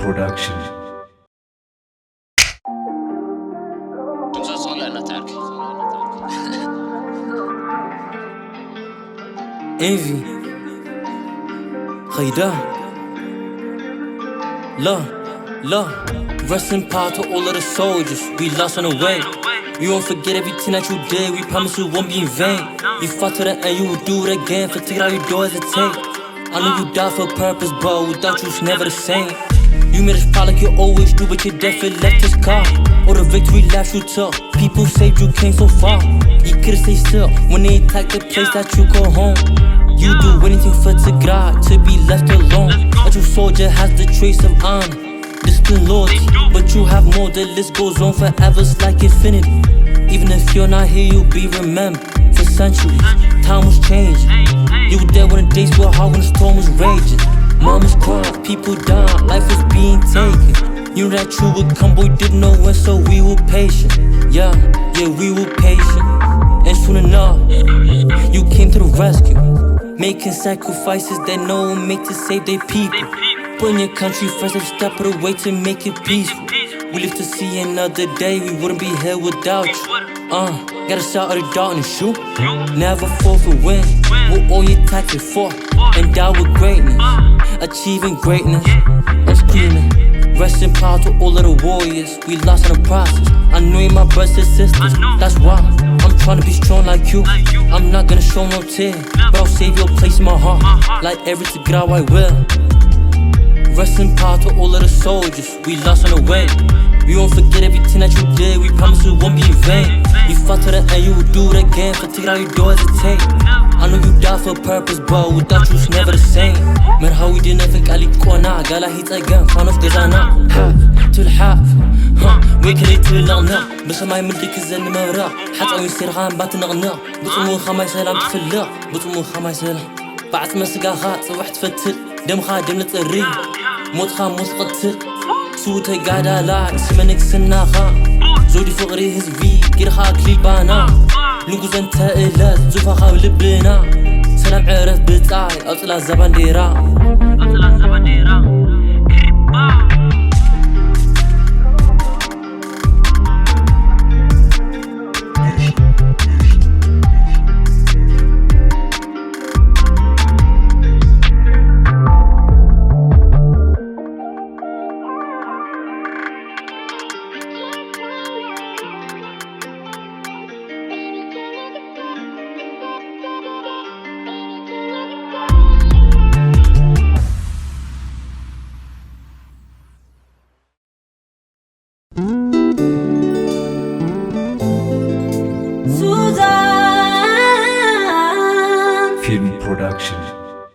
production. Envy, Khayda, love, rest in power to all of the soldiers we lost on the way. We won't forget everything that you did, we promise it won't be in vain. You fought to the end, you will do it again, for Tigrigna you don't hesitate. I know you died for a purpose, but without you it's never the same. You made us proud like you always do, but your death it left us scar. All the victory laps you took, people saved you came so far. You could've stayed still when they attacked the place that you call home. You do anything for Tigrigna, to be left alone. A true soldier has the trace of honor, discipline, loyalty, but you have more, the list goes on forever, it's like infinity. Even if you're not here, you'll be remembered for centuries. Time was changing, you were there when the days were hard, when the storm was raging. Mom was crying, people dying, life was being taken. You knew that you would come, boy, didn't know when, so we were patient. Yeah, we were patient. And soon enough, you came to the rescue, making sacrifices that no one make to save their people. Putting your country first, every step of the way to make it peaceful. We live to see another day, we wouldn't be here without you. Got us out of the darkness, you never fall for win. What all your tactics for, and die with greatness, achieving greatness. I'm screaming, rest in power to all of the warriors we lost in the process. I know you my brothers and sisters, that's why I'm trying to be strong like you. I'm not gonna show no tear, but I'll save your place in my heart, like every Tigrigna I will. Rest in power to all of the soldiers we lost on the way. We won't forget everything that you did, we promise it won't be in vain. You fought to the end, you will do it again, for Tigrigna you don't hesitate. I know you died for a purpose, but without you it's never the same. Man, how we didn't think I leave corner, قال هيت again, found off gazana. Half to the half, ويكريت للغنا بسماي ملك الزن مرا حتى ويصير غان بات نغنا بطمو خماي سلام تفلق بطمو خماي سلام بعد ما سقا خا صبح تفتل دم خادم لتقري موت خا موت قتل صوتي قاعدة لا سمنك سنا خا زودي فقري هزفي كير خا كلي بانا نقوز انت إلات زوفا خا بلبنا سلام عرف بتاعي أطلع زبان ديرا Suzan Film production.